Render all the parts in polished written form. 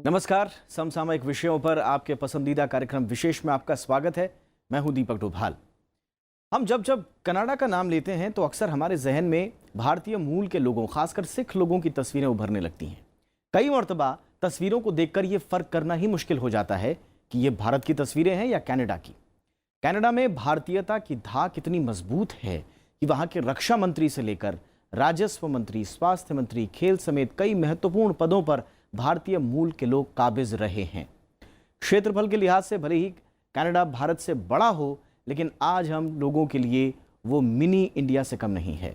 नमस्कार। समसामयिक विषयों पर आपके पसंदीदा कार्यक्रम विशेष में आपका स्वागत है। मैं हूं दीपक डोभाल। हम जब जब कनाडा का नाम लेते हैं तो अक्सर हमारे जहन में भारतीय मूल के लोगों, खासकर सिख लोगों की तस्वीरें उभरने लगती हैं। कई मर्तबा तस्वीरों को देखकर यह फर्क करना ही मुश्किल हो जाता है कि ये भारत की तस्वीरें हैं या कनाडा की। कनाडा में भारतीयता की धाक इतनी मजबूत है कि वहां के रक्षा मंत्री से लेकर राजस्व मंत्री, स्वास्थ्य मंत्री, खेल समेत कई महत्वपूर्ण पदों पर भारतीय मूल के लोग काबिज रहे हैं। क्षेत्रफल के लिहाज से भले ही कनाडा भारत से बड़ा हो, लेकिन आज हम लोगों के लिए वो मिनी इंडिया से कम नहीं है।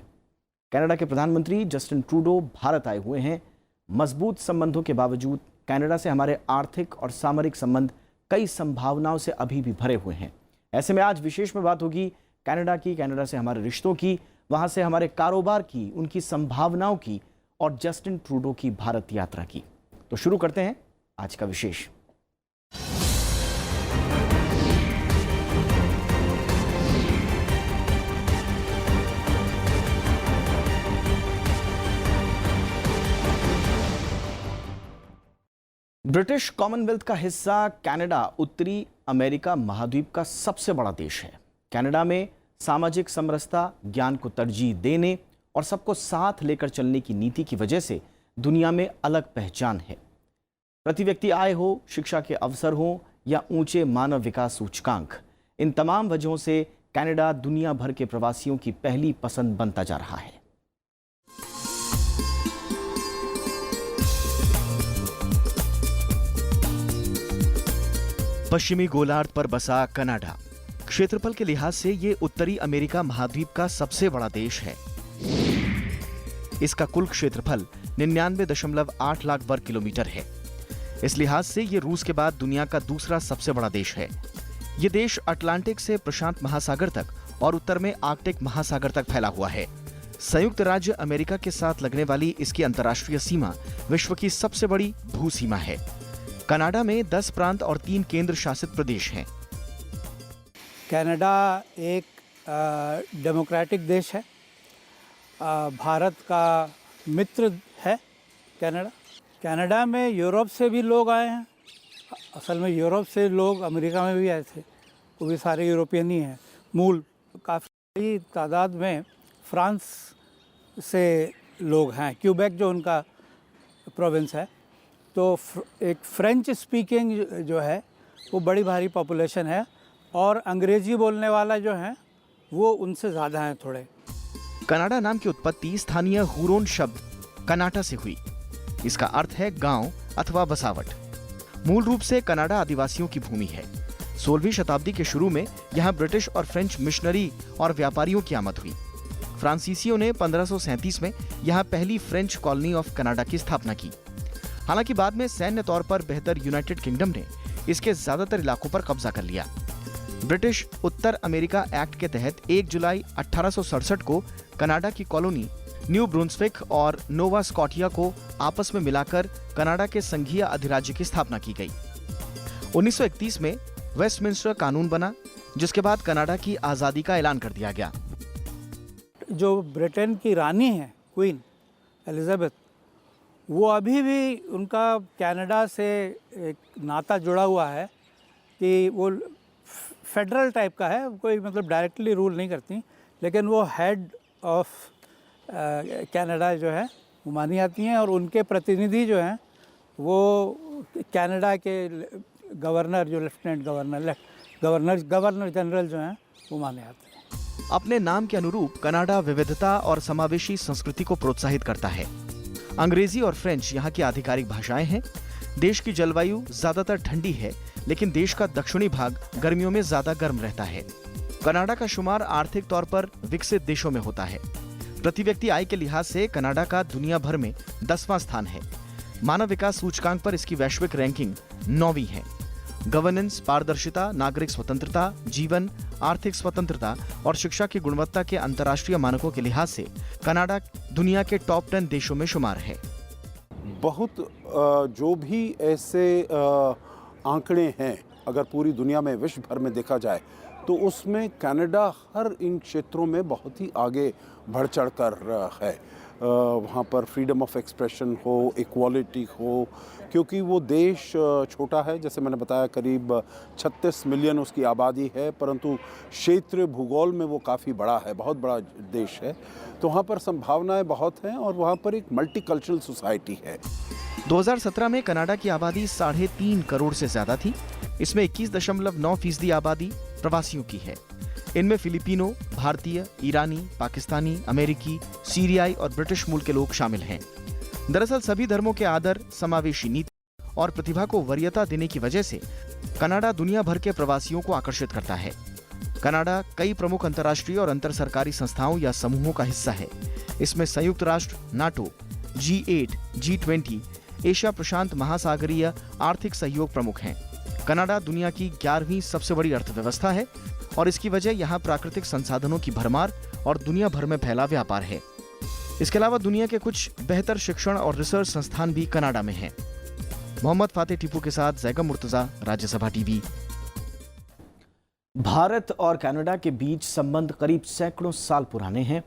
कनाडा के प्रधानमंत्री जस्टिन ट्रूडो भारत आए हुए हैं। मजबूत संबंधों के बावजूद कनाडा से हमारे आर्थिक और सामरिक संबंध कई संभावनाओं से अभी भी भरे हुए हैं। ऐसे में आज विशेष में बात होगी कनाडा की, कनाडा से हमारे रिश्तों की, वहां से हमारे कारोबार की, उनकी संभावनाओं की और जस्टिन ट्रूडो की भारत यात्रा की। तो शुरू करते हैं आज का विशेष। ब्रिटिश कॉमनवेल्थ का हिस्सा कनाडा उत्तरी अमेरिका महाद्वीप का सबसे बड़ा देश है। कनाडा में सामाजिक समरसता, ज्ञान को तरजीह देने और सबको साथ लेकर चलने की नीति की वजह से दुनिया में अलग पहचान है। प्रति व्यक्ति आय हो, शिक्षा के अवसर हो या ऊंचे मानव विकास सूचकांक, इन तमाम वजहों से कनाडा दुनिया भर के प्रवासियों की पहली पसंद बनता जा रहा है। पश्चिमी गोलार्ध पर बसा कनाडा क्षेत्रफल के लिहाज से ये उत्तरी अमेरिका महाद्वीप का सबसे बड़ा देश है। इसका कुल क्षेत्रफल 99.8 लाख वर्ग किलोमीटर है। इस लिहाज से ये रूस के बाद दुनिया का दूसरा सबसे बड़ा देश है। ये देश अटलांटिक से प्रशांत महासागर तक और उत्तर में आर्कटिक महासागर तक फैला हुआ है। संयुक्त राज्य अमेरिका के साथ लगने वाली इसकी अंतर्राष्ट्रीय सीमा विश्व की सबसे बड़ी भू सीमा है। कनाडा में 10 प्रांत और 3 केंद्र शासित प्रदेश हैं। कनाडा एक डेमोक्रेटिक देश है। भारत का मित्र है कनाडा। कनाडा में यूरोप से भी लोग आए हैं। असल में यूरोप से लोग अमेरिका में भी आए थे, वो भी सारे यूरोपियन ही हैं। मूल काफ़ी तादाद में फ्रांस से लोग हैं। क्यूबेक जो उनका प्रोविंस है, तो एक फ्रेंच स्पीकिंग जो है वो बड़ी भारी पॉपुलेशन है और अंग्रेजी बोलने वाला जो है वो उनसे ज़्यादा हैं थोड़े। कनाडा नाम की उत्पत्ति स्थानीय हुरोन शब्द कनाटा से हुई। इसका अर्थ है गांव अथवा बसावट। मूल रूप से कनाडा आदिवासियों की भूमि है। 16वीं शताब्दी के शुरू में यहाँ ब्रिटिश और फ्रेंच मिशनरी और व्यापारियों की आमद हुई। फ्रांसीसियों ने 1537 में यहाँ पहली फ्रेंच कॉलोनी ऑफ कनाडा की स्थापना की। हालांकि बाद में सैन्य तौर पर बेहतर यूनाइटेड किंगडम ने इसके ज्यादातर इलाकों पर कब्जा कर लिया। ब्रिटिश उत्तर अमेरिका एक्ट के तहत 1 जुलाई 1867 को कनाडा की कॉलोनी न्यू ब्रुंसविक और नोवा स्कॉटिया को आपस में मिलाकर कनाडा के संघीय अधिराज्य की स्थापना की गई। 1931 में वेस्टमिंस्टर कानून बना, जिसके बाद कनाडा की आजादी का ऐलान कर दिया गया। जो ब्रिटेन की रानी है, क्वीन एलिजाबेथ, वो अभी भी उनका कनाडा से एक नाता जुड़ा हुआ है कि वो फेडरल टाइप का है। कोई मतलब डायरेक्टली रूल नहीं करती, लेकिन वो हेड ऑफ कनाडा जो है वो मानी जाती हैं और उनके प्रतिनिधि जो हैं वो कनाडा के गवर्नर, जो लेफ्टिनेंट गवर्नर जनरल जो हैं वो माने जाते हैं। अपने नाम के अनुरूप कनाडा विविधता और समावेशी संस्कृति को प्रोत्साहित करता है। अंग्रेजी और फ्रेंच यहाँ की आधिकारिक भाषाएं हैं। देश की जलवायु ज्यादातर ठंडी है, लेकिन देश का दक्षिणी भाग गर्मियों में ज्यादा गर्म रहता है। कनाडा का शुमार आर्थिक तौर पर विकसित देशों में होता है। प्रति व्यक्ति आय के लिहाज से कनाडा का दुनिया भर में 10वां स्थान है। मानव विकास सूचकांक पर इसकी वैश्विक रैंकिंग 9वीं है। गवर्नेंस, पारदर्शिता, नागरिक स्वतंत्रता, जीवन, आर्थिक स्वतंत्रता और शिक्षा की गुणवत्ता के अंतर्राष्ट्रीय मानकों के लिहाज से कनाडा दुनिया के टॉप 10 देशों में शुमार है। बहुत जो भी ऐसे आंकड़े हैं अगर पूरी दुनिया में विश्व भर में देखा जाए तो उसमें कनाडा हर इन क्षेत्रों में बहुत ही आगे बढ़ चढ़ कर है। वहाँ पर फ्रीडम ऑफ एक्सप्रेशन हो, इक्वालिटी हो, क्योंकि वो देश छोटा है, जैसे मैंने बताया करीब 36 मिलियन उसकी आबादी है, परंतु क्षेत्र भूगोल में वो काफ़ी बड़ा है, बहुत बड़ा देश है। तो वहाँ पर संभावनाएं बहुत हैं और वहाँ पर एक मल्टीकल्चरल सोसाइटी है। 2017 में कनाडा की आबादी 3.5 करोड़ से ज्यादा थी। इसमें 21.9% आबादी प्रवासियों की है। इनमें फिलिपिनो, भारतीय, ईरानी, पाकिस्तानी, अमेरिकी, सीरियाई और ब्रिटिश मूल के लोग शामिल हैं। दरअसल सभी धर्मों के आदर, समावेशी नीति और प्रतिभा को वरीयता देने की वजह से कनाडा दुनिया भर के प्रवासियों को आकर्षित करता है। कनाडा कई प्रमुख अंतर्राष्ट्रीय और अंतर सरकारी संस्थाओं या समूहों का हिस्सा है। इसमें संयुक्त राष्ट्र, नाटो, G8, G20, एशिया प्रशांत महासागरीय आर्थिक सहयोग प्रमुख हैं। कनाडा दुनिया की 11वीं सबसे बड़ी अर्थव्यवस्था है और इसकी वजह यहाँ प्राकृतिक संसाधनों की भरमार और दुनिया भर में फैला व्यापार है। इसके अलावा दुनिया के कुछ बेहतर शिक्षण और रिसर्च संस्थान भी कनाडा में हैं। मोहम्मद फातेह टीपू के साथ जैगम मुर्तजा, राज्यसभा टीवी। भारत और कनाडा के बीच संबंध करीब सैकड़ों साल पुराने हैं।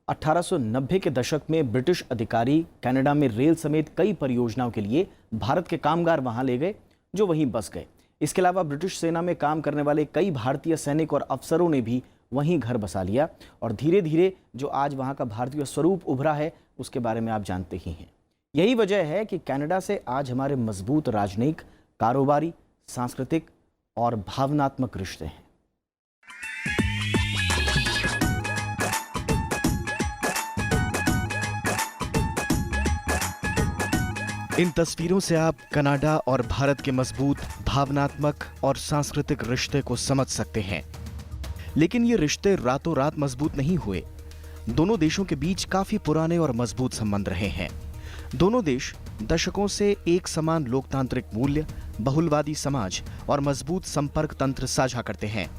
1890 के दशक में ब्रिटिश अधिकारी कनाडा में रेल समेत कई परियोजनाओं के लिए भारत के कामगार वहां ले गए, जो वहीं बस गए। इसके अलावा ब्रिटिश सेना में काम करने वाले कई भारतीय सैनिक और अफसरों ने भी वहीं घर बसा लिया और धीरे धीरे जो आज वहां का भारतीय स्वरूप उभरा है उसके बारे में आप जानते ही हैं। यही वजह है कि कनाडा से आज हमारे मजबूत राजनयिक, कारोबारी, सांस्कृतिक और भावनात्मक रिश्ते हैं। इन तस्वीरों से आप कनाडा और भारत के मजबूत भावनात्मक और सांस्कृतिक रिश्ते को समझ सकते हैं। लेकिन ये रिश्ते रातों रात मजबूत नहीं हुए। दोनों देशों के बीच काफी पुराने और मजबूत संबंध रहे हैं। दोनों देश दशकों से एक समान लोकतांत्रिक मूल्य, बहुलवादी समाज और मजबूत संपर्क तंत्र साझा करते हैं।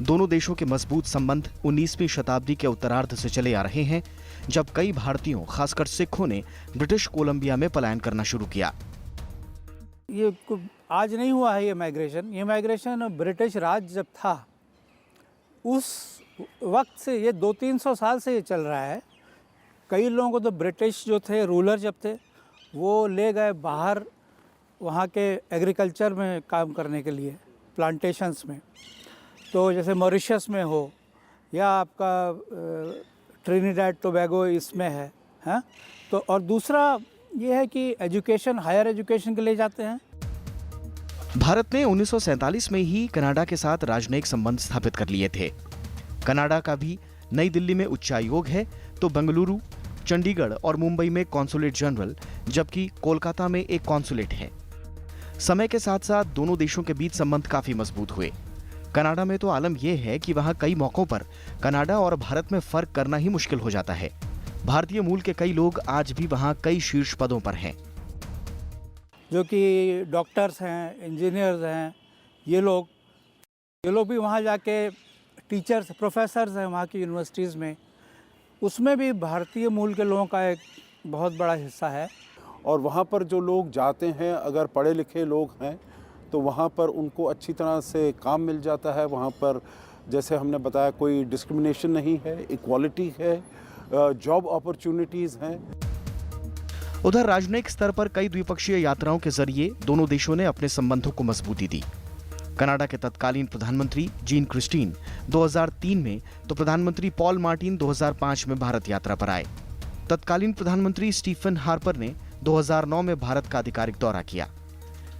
दोनों देशों के मजबूत संबंध 19वीं शताब्दी के उत्तरार्ध से चले आ रहे हैं, जब कई भारतीयों, खासकर सिखों ने ब्रिटिश कोलंबिया में पलायन करना शुरू किया। ये आज नहीं हुआ है ये माइग्रेशन ब्रिटिश राज जब था उस वक्त से, ये 200-300 साल से ये चल रहा है। कई लोगों को तो ब्रिटिश जो थे रूलर जब थे वो ले गए बाहर, वहाँ के एग्रीकल्चर में काम करने के लिए, प्लांटेशंस में। तो जैसे मॉरिशस में हो या आपका ट्रिनिडाड टोबैगो इसमें है, हाँ। तो और दूसरा ये है कि एजुकेशन, हायर एजुकेशन के लिए जाते हैं। भारत ने 1947 में ही कनाडा के साथ राजनयिक संबंध स्थापित कर लिए थे। कनाडा का भी नई दिल्ली में उच्चायोग है, तो बेंगलुरु, चंडीगढ़ और मुंबई में कॉन्सुलेट जनरल, जबकि कोलकाता में एक कॉन्सुलेट है। समय के साथ साथ दोनों देशों के बीच संबंध काफी मजबूत हुए। कनाडा में तो आलम यह है कि वहां कई मौकों पर कनाडा और भारत में फर्क करना ही मुश्किल हो जाता है। भारतीय मूल के कई लोग आज भी वहां कई शीर्ष पदों पर हैं, जो कि डॉक्टर्स हैं, इंजीनियर्स हैं। ये लोग भी वहाँ जाके टीचर्स, प्रोफेसर्स हैं वहाँ की यूनिवर्सिटीज़ में। उसमें भी भारतीय मूल के लोगों का एक बहुत बड़ा हिस्सा है। और वहाँ पर जो लोग जाते हैं, अगर पढ़े लिखे लोग हैं तो वहाँ पर उनको अच्छी तरह से काम मिल जाता है। वहाँ पर जैसे हमने बताया कोई डिस्क्रिमिनेशन नहीं है, इक्वालिटी है, जॉब अपॉर्चुनिटीज़ हैं। उधर राजनयिक स्तर पर कई द्विपक्षीय यात्राओं के जरिए दोनों देशों ने अपने संबंधों को मजबूती दी। कनाडा के तत्कालीन प्रधानमंत्री जीन क्रिस्टीन 2003 में तो प्रधानमंत्री पॉल मार्टिन 2005 में भारत यात्रा पर आए। तत्कालीन प्रधानमंत्री स्टीफन हार्पर ने 2009 में भारत का आधिकारिक दौरा किया।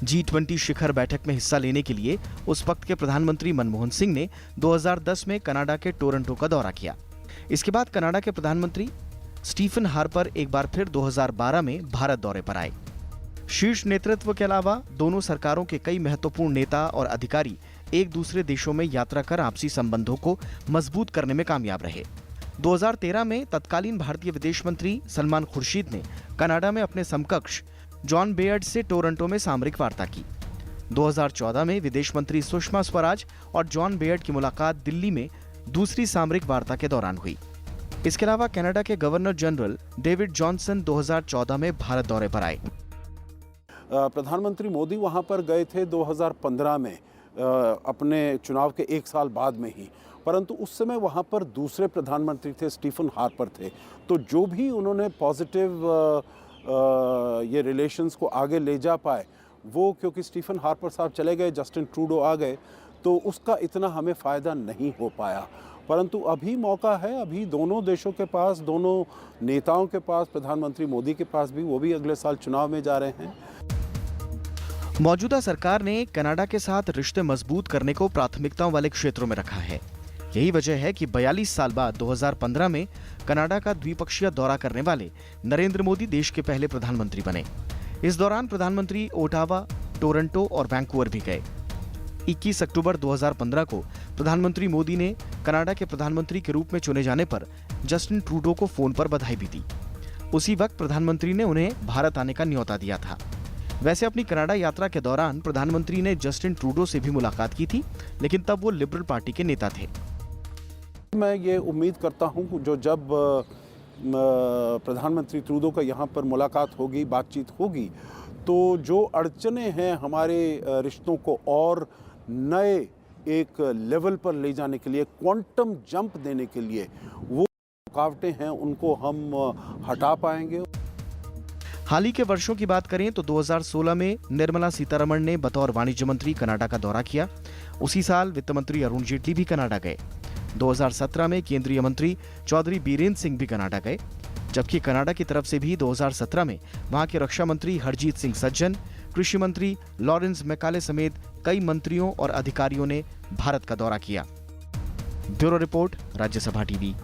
G20 शिखर बैठक में हिस्सा लेने के लिए उस वक्त के प्रधानमंत्री मनमोहन सिंह ने 2010 में कनाडा के टोरंटो का दौरा किया। इसके बाद कनाडा के प्रधानमंत्री स्टीफन हार्पर एक बार फिर 2012 में भारत दौरे पर आए। शीर्ष नेतृत्व के अलावा दोनों सरकारों के कई महत्वपूर्ण नेता और अधिकारी एक दूसरे देशों में यात्रा कर आपसी संबंधों को मजबूत करने में कामयाब रहे। 2013 में तत्कालीन भारतीय विदेश मंत्री सलमान खुर्शीद ने कनाडा में अपने समकक्ष जॉन बेयर्ड से टोरंटो में सामरिक वार्ता की। 2014 में विदेश मंत्री सुषमा स्वराज और जॉन बेयर्ड की मुलाकात दिल्ली में दूसरी सामरिक वार्ता के दौरान हुई। इसके अलावा कनाडा के गवर्नर जनरल डेविड जॉनसन 2014 में भारत दौरे पर आए। प्रधानमंत्री मोदी वहाँ पर गए थे 2015 में अपने चुनाव के 1 साल बाद में ही, परंतु उस समय वहाँ पर दूसरे प्रधानमंत्री थे, स्टीफन हार्पर थे। तो जो भी उन्होंने पॉजिटिव ये रिलेशंस को आगे ले जा पाए, वो क्योंकि स्टीफन हार्पर साहब चले गए, जस्टिन ट्रूडो आ गए, तो उसका इतना हमें फ़ायदा नहीं हो पाया। परंतु अभी मौका है, अभी दोनों देशों के पास, दोनों नेताओं के पास, प्रधानमंत्री मोदी के पास भी, वो भी अगले साल चुनाव में जा रहे हैं। मौजूदा सरकार ने कनाडा के साथ रिश्ते मजबूत करने को प्राथमिकताओं वाले क्षेत्रों में रखा है। यही वजह है कि 42 साल बाद 2015 में कनाडा का द्विपक्षीय दौरा करने वाले नरेंद्र मोदी देश के पहले प्रधानमंत्री बने। इस दौरान प्रधानमंत्री ओटावा, टोरंटो और वैंकूवर भी गए। 21 अक्टूबर 2015 को प्रधानमंत्री मोदी ने कनाडा के प्रधानमंत्री के रूप में चुने जाने पर जस्टिन ट्रूडो को फोन पर बधाई भी दी। उसी वक्त प्रधानमंत्री ने उन्हें भारत आने का न्योता दिया था। वैसे अपनी कनाडा यात्रा के दौरान प्रधानमंत्री ने जस्टिन ट्रूडो से भी मुलाकात की थी, लेकिन तब वो लिबरल पार्टी के नेता थे। मैं ये उम्मीद करता हूँ जो जब प्रधानमंत्री ट्रूडो का यहाँ पर मुलाकात होगी, बातचीत होगी, तो जो अड़चनें हैं हमारे रिश्तों को और नए एक लेवल पर ले जाने के लिए, क्वांटम जंप देने के लिए, वो रुकावटें हैं उनको हम हटा पाएंगे। हाल ही के वर्षों की बात करें तो 2016 में निर्मला सीतारमण ने बतौर वाणिज्य मंत्री कनाडा का दौरा किया। उसी साल वित्त मंत्री अरुण जेटली भी कनाडा गए। 2017 में केंद्रीय मंत्री चौधरी बीरेंद्र सिंह भी कनाडा गए, जबकि कनाडा की तरफ से भी 2017 में वहां के रक्षा मंत्री हरजीत सिंह सज्जन, कृषि मंत्री लॉरेंस मैकाले समेत कई मंत्रियों और अधिकारियों ने भारत का दौरा किया। Bureau report, Rajya Sabha TV.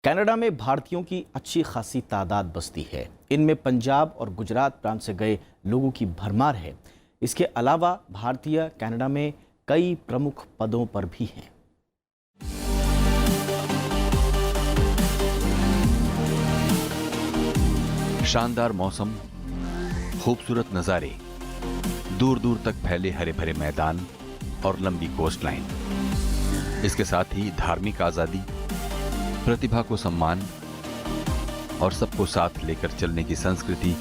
Canada में भारतीयों की अच्छी खासी तादाद बसती है। इनमें पंजाब और गुजरात प्रांत से गए लोगों की भरमार है। इसके अलावा भारतीय कनाडा में कई प्रमुख पदों पर भी हैं। शानदार मौसम, खूबसूरत नज़ारे, दूर दूर तक फैले हरे भरे मैदान और लंबी कोस्टलाइन। इसके साथ ही धार्मिक आजादी, प्रतिभा को सम्मान और सबको साथ लेकर चलने की संस्कृति,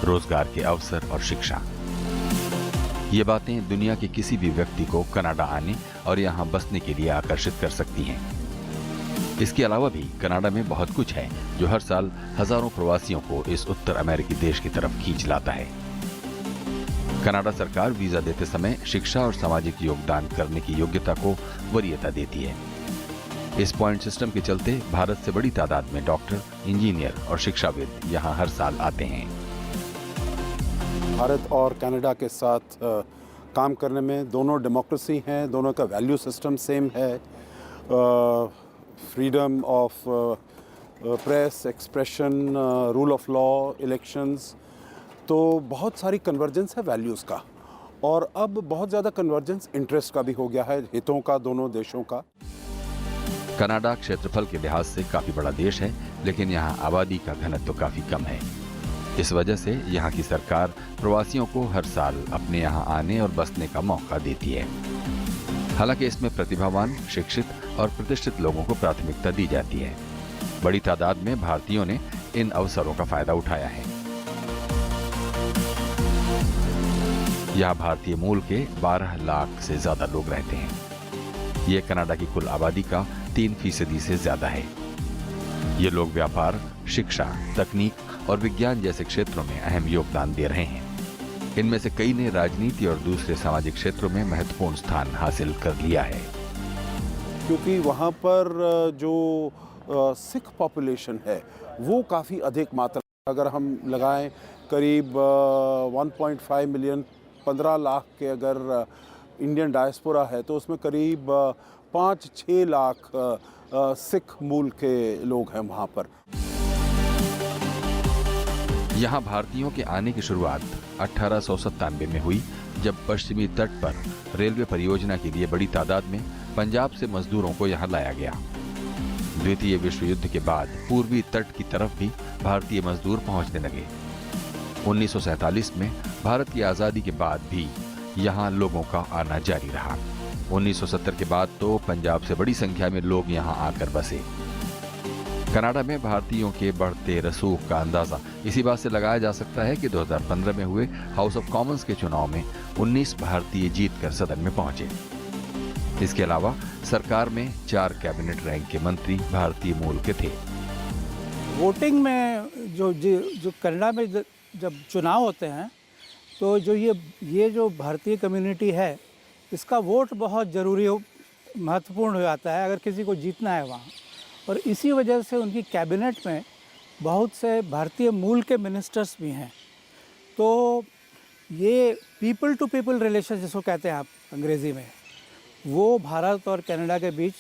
रोजगार के अवसर और शिक्षा। ये बातें दुनिया के किसी भी व्यक्ति को कनाडा आने और यहाँ बसने के लिए आकर्षित कर सकती हैं। इसके अलावा भी कनाडा में बहुत कुछ है जो हर साल हजारों प्रवासियों को इस उत्तर अमेरिकी देश की तरफ खींच लाता है। कनाडा सरकार वीजा देते समय शिक्षा और सामाजिक योगदान करने की योग्यता को वरीयता देती है। इस पॉइंट सिस्टम के चलते भारत से बड़ी तादाद में डॉक्टर, इंजीनियर और शिक्षाविद यहाँ हर साल आते हैं। भारत और कनाडा के साथ काम करने में, दोनों डेमोक्रेसी हैं, दोनों का वैल्यू सिस्टम सेम है, freedom of press, expression, rule of law, elections, तो बहुत सारी कन्वर्जेंस है वैल्यूज़ का। और अब बहुत ज़्यादा कन्वर्जेंस इंटरेस्ट का भी हो गया है, हितों का, दोनों देशों का। कनाडा क्षेत्रफल के लिहाज से काफी बड़ा देश है, लेकिन यहाँ आबादी का घनत्व काफी कम है। इस वजह से यहाँ की सरकार प्रवासियों को हर साल अपने यहाँ आने और बसने का मौका देती है। हालांकि इसमें प्रतिभावान, शिक्षित और प्रतिष्ठित लोगों को प्राथमिकता दी जाती है। बड़ी तादाद में भारतीयों ने इन अवसरों का फायदा उठाया है। यहाँ भारतीय मूल के 12 लाख से ज्यादा लोग रहते हैं। ये कनाडा की कुल आबादी का 3% से ज्यादा है। ये लोग व्यापार, शिक्षा, तकनीक और विज्ञान जैसे क्षेत्रों में अहम योगदान दे रहे हैं। इनमें से कई ने राजनीति और दूसरे सामाजिक क्षेत्रों में महत्वपूर्ण स्थान हासिल कर लिया है। क्योंकि वहाँ पर जो सिख पॉपुलेशन है वो काफ़ी अधिक मात्रा, अगर हम लगाएं करीब 1.5 मिलियन, 15 लाख के अगर इंडियन डायस्पोरा है तो उसमें करीब 5-6 लाख सिख मूल के लोग हैं वहाँ पर। यहाँ भारतीयों के आने की शुरुआत 1897 में हुई, जब पश्चिमी तट पर रेलवे परियोजना के लिए बड़ी तादाद में पंजाब से मजदूरों को यहाँ लाया गया। द्वितीय विश्व युद्ध के बाद पूर्वी तट की तरफ भी भारतीय मजदूर पहुँचने लगे। 1947 में भारत की आज़ादी के बाद भी यहाँ लोगों का आना जारी रहा। 1970 के बाद तो पंजाब से बड़ी संख्या में लोग यहाँ आकर बसे। कनाडा में भारतीयों के बढ़ते रसूख का अंदाजा इसी बात से लगाया जा सकता है कि 2015 में हुए हाउस ऑफ कॉमन्स के चुनाव में 19 भारतीय जीतकर सदन में पहुंचे। इसके अलावा सरकार में 4 कैबिनेट रैंक के मंत्री भारतीय मूल के थे। वोटिंग में जो कनाडा में जब चुनाव होते हैं तो जो ये जो भारतीय कम्युनिटी है इसका वोट बहुत ज़रूरी महत्वपूर्ण हो जाता है अगर किसी को जीतना है वहाँ। और इसी वजह से उनकी कैबिनेट में बहुत से भारतीय मूल के मिनिस्टर्स भी हैं। तो ये पीपल टू पीपल रिलेशन जिसको कहते हैं आप अंग्रेज़ी में, वो भारत और कनाडा के बीच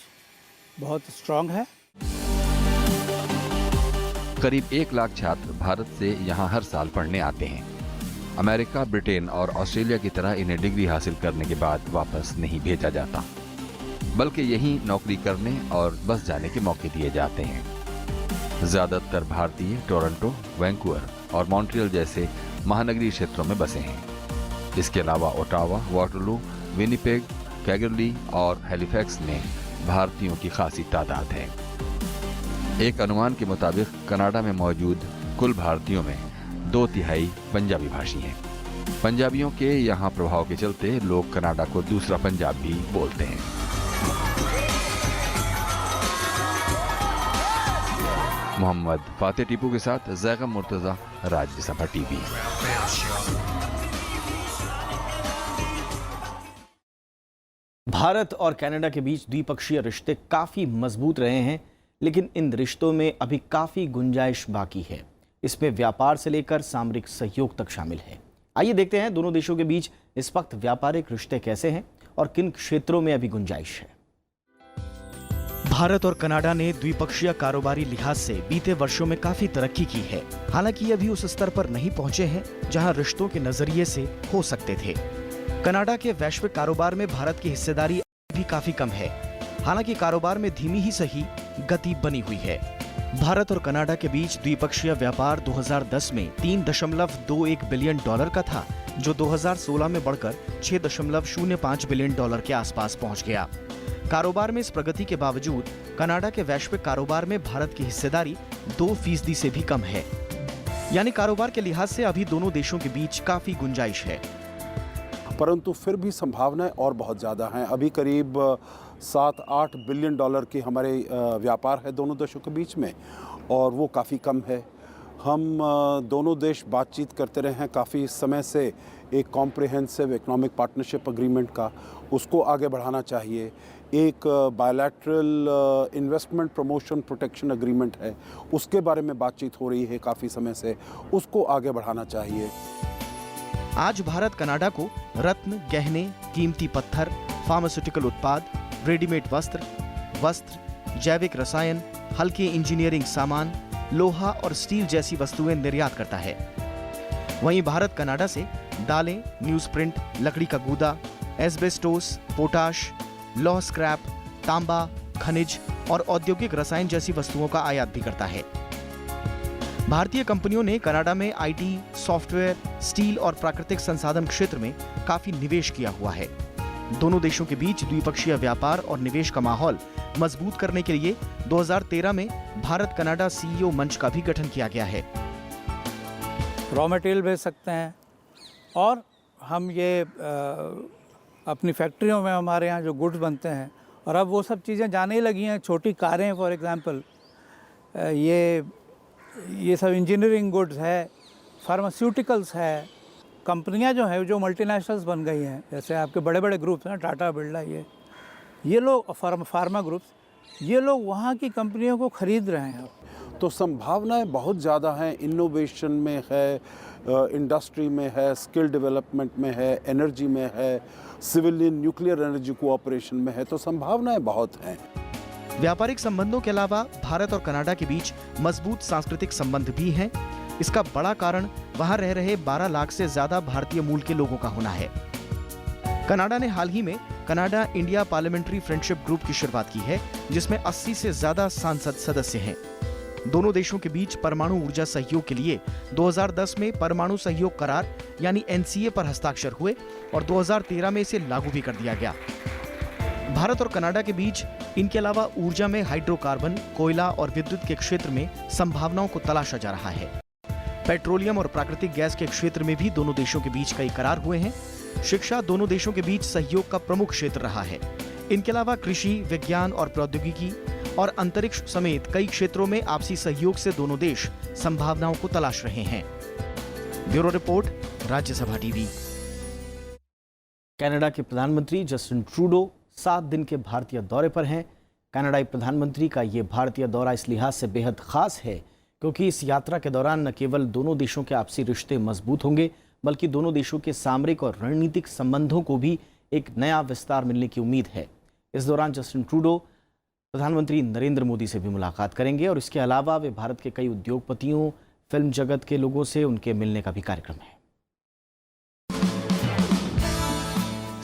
बहुत स्ट्रॉन्ग है। करीब 1 लाख छात्र भारत से यहाँ हर साल पढ़ने आते हैं। अमेरिका, ब्रिटेन और ऑस्ट्रेलिया की तरह इन्हें डिग्री हासिल करने के बाद वापस नहीं भेजा जाता, बल्कि यहीं नौकरी करने और बस जाने के मौके दिए जाते हैं। ज्यादातर भारतीय टोरंटो, वैंकूवर और मॉन्ट्रियल जैसे महानगरीय क्षेत्रों में बसे हैं। इसके अलावा ओटावा, वाटरलू, विनिपेग, कैगरली और हैलिफैक्स में भारतीयों की खासी तादाद है। एक अनुमान के मुताबिक कनाडा में मौजूद कुल भारतीयों में 2/3 पंजाबी भाषी हैं। पंजाबियों के यहाँ प्रभाव के चलते लोग कनाडा को दूसरा पंजाब भी बोलते हैं। मोहम्मद फातेह टीपू के साथ जैगम मुर्तजा, राज्यसभा टीवी। भारत और कनाडा के बीच द्विपक्षीय रिश्ते काफी मजबूत रहे हैं, लेकिन इन रिश्तों में अभी काफी गुंजाइश बाकी है। इसमें व्यापार से लेकर सामरिक सहयोग तक शामिल है। आइए देखते हैं दोनों देशों के बीच इस वक्त व्यापारिक रिश्ते कैसे हैं और किन क्षेत्रों में अभी गुंजाइश है। भारत और कनाडा ने द्विपक्षीय कारोबारी लिहाज से बीते वर्षों में काफी तरक्की की है। हालांकि ये अभी उस स्तर पर नहीं पहुंचे हैं जहां रिश्तों के नजरिए से हो सकते थे। कनाडा के वैश्विक कारोबार में भारत की हिस्सेदारी भी काफी कम है। हालांकि कारोबार में धीमी ही सही गति बनी हुई है। भारत और कनाडा के बीच द्विपक्षीय व्यापार 2010 में $3.21 बिलियन का था, जो 2016 में बढ़कर $6.05 बिलियन के आसपास पहुंच गया। कारोबार में इस प्रगति के बावजूद कनाडा के वैश्विक कारोबार में भारत की हिस्सेदारी 2% से भी कम है। यानी कारोबार के लिहाज से अभी दोनों देशों के बीच काफी गुंजाइश है, परंतु फिर भी संभावनाएं और बहुत ज़्यादा हैं। अभी करीब 7-8 बिलियन डॉलर की हमारे व्यापार है दोनों देशों के बीच में, और वो काफ़ी कम है। हम दोनों देश बातचीत करते रहे हैं काफ़ी समय से एक कॉम्प्रिहेंसिव इकोनॉमिक पार्टनरशिप एग्रीमेंट का, उसको आगे बढ़ाना चाहिए। एक bilateral investment promotion protection agreement है, उसके बारे में बातचीत हो रही है काफ़ी समय से, उसको आगे बढ़ाना चाहिए। आज भारत कनाडा को रत्न, गहने, कीमती पत्थर, फार्मास्यूटिकल उत्पाद, रेडीमेड वस्त्र, जैविक रसायन, हल्के इंजीनियरिंग सामान, लोहा और स्टील जैसी वस्तुएं निर्यात करता है। वहीं भारत कनाडा से दालें, न्यूज़प्रिंट, लकड़ी का गूदा, एस्बेस्टोस, पोटाश, लौह स्क्रैप, तांबा, खनिज और औद्योगिक रसायन जैसी वस्तुओं का आयात भी करता है। भारतीय कंपनियों ने कनाडा में आईटी, सॉफ्टवेयर, स्टील और प्राकृतिक संसाधन क्षेत्र में काफी निवेश किया हुआ है। दोनों देशों के बीच द्विपक्षीय व्यापार और निवेश का माहौल मजबूत करने के लिए 2013 में भारत कनाडा सीईओ मंच का भी गठन किया गया है। रॉ मटेरियल भेज सकते हैं, और हम ये अपनी फैक्ट्रियों में हमारे यहाँ जो गुड्स बनते हैं, और अब वो सब चीज़ें जाने ही लगी हैं। छोटी कारें फॉर एग्जांपल, ये सब इंजीनियरिंग गुड्स है, फार्मास्यूटिकल्स है। कंपनियां जो हैं, जो मल्टीनेशनल्स बन गई हैं, जैसे आपके बड़े बड़े ग्रुप्स हैं, टाटा, बिरला, ये लोग फार्मा ग्रुप्स, ये लोग वहाँ की कंपनियों को खरीद रहे हैं। तो संभावनाएं बहुत ज़्यादा हैं। इनोवेशन में है, इंडस्ट्री में है, स्किल डेवलपमेंट में है, एनर्जी में है, सिविलियन न्यूक्लियर एनर्जी कोऑपरेशन में है, तो संभावनाएं बहुत हैं। व्यापारिक संबंधों के अलावा भारत और कनाडा के बीच मजबूत सांस्कृतिक संबंध भी हैं। इसका बड़ा कारण वहां रह रहे 12 लाख से ज्यादा भारतीय मूल के लोगों का होना है। कनाडा ने हाल ही में Canada India parliamentary friendship group की शुरुआत की है, जिसमें 80 से ज्यादा सांसद सदस्य हैं। दोनों देशों के बीच परमाणु ऊर्जा सहयोग के लिए 2010 में परमाणु सहयोग करार यानी NCA पर हस्ताक्षर हुए और 2013 में इसे लागू भी कर दिया गया। भारत और कनाडा के बीच इनके अलावा ऊर्जा में हाइड्रोकार्बन, कोयला और विद्युत के क्षेत्र में संभावनाओं को तलाशा जा रहा है। पेट्रोलियम और प्राकृतिक गैस के क्षेत्र में भी दोनों देशों के बीच कई करार हुए हैं। शिक्षा दोनों देशों के बीच सहयोग का प्रमुख क्षेत्र रहा है। इनके अलावा कृषि, विज्ञान और प्रौद्योगिकी और अंतरिक्ष समेत कई क्षेत्रों में आपसी सहयोग से दोनों देश संभावनाओं को तलाश रहे हैं। Bureau report, Rajya Sabha TV. Canada के प्रधानमंत्री जस्टिन ट्रूडो 7 दिन के भारतीय दौरे पर हैं। कनाडाई प्रधानमंत्री का ये भारतीय दौरा इस लिहाज से बेहद खास है क्योंकि इस यात्रा के दौरान न केवल दोनों देशों के आपसी रिश्ते मजबूत होंगे बल्कि दोनों देशों के सामरिक और रणनीतिक संबंधों को भी एक नया विस्तार मिलने की उम्मीद है। इस दौरान जस्टिन ट्रूडो प्रधानमंत्री नरेंद्र मोदी से भी मुलाकात करेंगे और इसके अलावा वे भारत के कई उद्योगपतियों, फिल्म जगत के लोगों से उनके मिलने का भी कार्यक्रम है।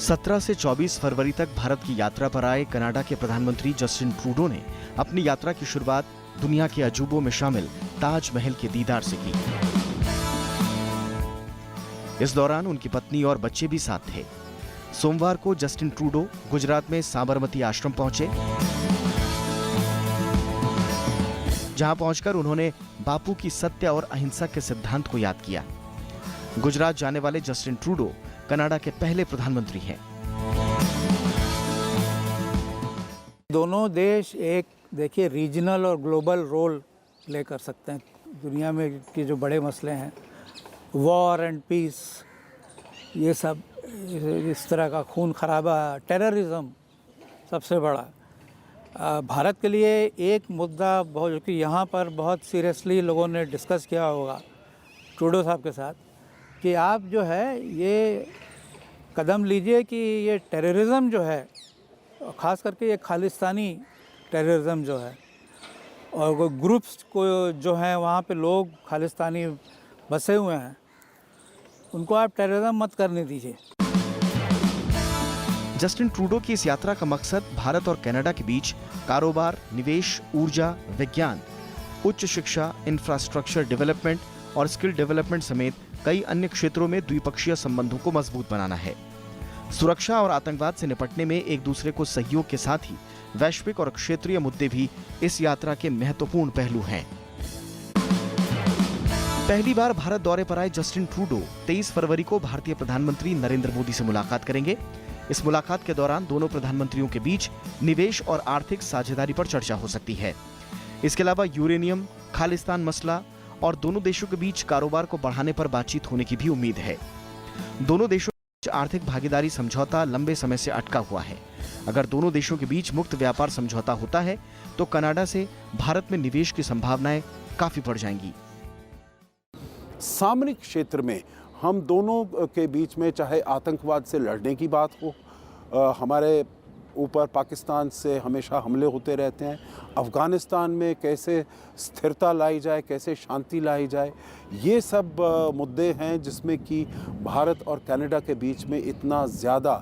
17 से 24 फरवरी तक भारत की यात्रा पर आए कनाडा के प्रधानमंत्री जस्टिन ट्रूडो ने अपनी यात्रा की शुरुआत दुनिया के अजूबों में शामिल ताजमहल के दीदार से की। इस दौरान उनकी पत्नी और बच्चे भी साथ थे। सोमवार को जस्टिन ट्रूडो गुजरात में साबरमती आश्रम पहुंचे, जहां पहुंचकर उन्होंने बापू की सत्य और अहिंसा के सिद्धांत को याद किया। गुजरात जाने वाले जस्टिन ट्रूडो कनाडा के पहले प्रधानमंत्री हैं। दोनों देश एक देखिए रीजनल और ग्लोबल रोल प्ले कर सकते हैं। दुनिया में के जो बड़े मसले हैं, वॉर एंड पीस, ये सब, इस तरह का खून खराबा, टेररिज्म सबसे बड़ा भारत के लिए एक मुद्दा बहुत, जो कि यहाँ पर बहुत सीरियसली लोगों ने डिस्कस किया होगा ट्रूडो साहब के साथ, कि आप जो है ये कदम लीजिए कि ये टेररिज्म जो है, ख़ास करके ये खालिस्तानी टेररिज्म जो है, और वो ग्रुप्स को जो है वहाँ पे लोग खालिस्तानी बसे हुए हैं, उनको आप टेररिज्म मत करने दीजिए। जस्टिन ट्रूडो की इस यात्रा का मकसद भारत और कनाडा के बीच कारोबार, निवेश, ऊर्जा, विज्ञान, उच्च शिक्षा, इंफ्रास्ट्रक्चर डेवलपमेंट और स्किल डेवलपमेंट समेत कई अन्य क्षेत्रों में द्विपक्षीय संबंधों को मजबूत बनाना है। सुरक्षा और आतंकवाद से निपटने में एक दूसरे को सहयोग के साथ ही वैश्विक और क्षेत्रीय मुद्दे भी इस यात्रा के महत्वपूर्ण पहलू हैं। पहली बार भारत दौरे पर आए जस्टिन ट्रूडो 23 फरवरी को भारतीय प्रधानमंत्री नरेंद्र मोदी से मुलाकात करेंगे। इस मुलाकात के दौरान दोनों प्रधानमंत्रियों के बीच निवेश और आर्थिक साझेदारी पर चर्चा हो सकती है। इसके अलावा यूरेनियम, खालिस्तान मसला और दोनों देशों के बीच कारोबार को बढ़ाने पर बातचीत होने की भी उम्मीद है। दोनों देशों के बीच आर्थिक भागीदारी समझौता लंबे समय से अटका हुआ है। अगर दोनों देशों के बीच मुक्त व्यापार समझौता होता है तो कनाडा से भारत में निवेश की संभावनाएं काफी बढ़ जाएंगी। सामरिक क्षेत्र में हम दोनों के बीच में चाहे आतंकवाद से लड़ने की बात हो, हमारे ऊपर पाकिस्तान से हमेशा हमले होते रहते हैं, अफ़गानिस्तान में कैसे स्थिरता लाई जाए, कैसे शांति लाई जाए, ये सब मुद्दे हैं जिसमें कि भारत और कनाडा के बीच में इतना ज़्यादा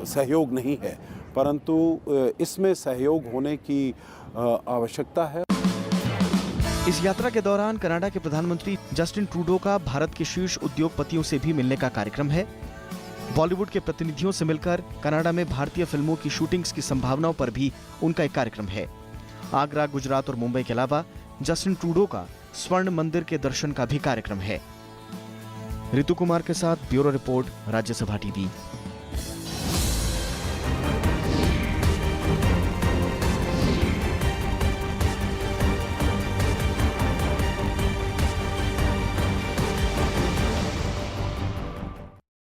सहयोग नहीं है, परंतु इसमें सहयोग होने की आवश्यकता है। इस यात्रा के दौरान कनाडा के प्रधानमंत्री जस्टिन ट्रूडो का भारत के शीर्ष उद्योगपतियों से भी मिलने का कार्यक्रम है। बॉलीवुड के प्रतिनिधियों से मिलकर कनाडा में भारतीय फिल्मों की शूटिंग्स की संभावनाओं पर भी उनका एक कार्यक्रम है। आगरा, गुजरात और मुंबई के अलावा जस्टिन ट्रूडो का स्वर्ण मंदिर के दर्शन का भी कार्यक्रम है। ऋतु कुमार के साथ ब्यूरो रिपोर्ट, राज्यसभा टीवी।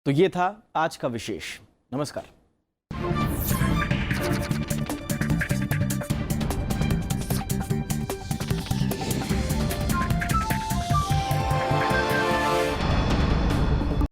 तो ये था आज का विशेष। नमस्कार।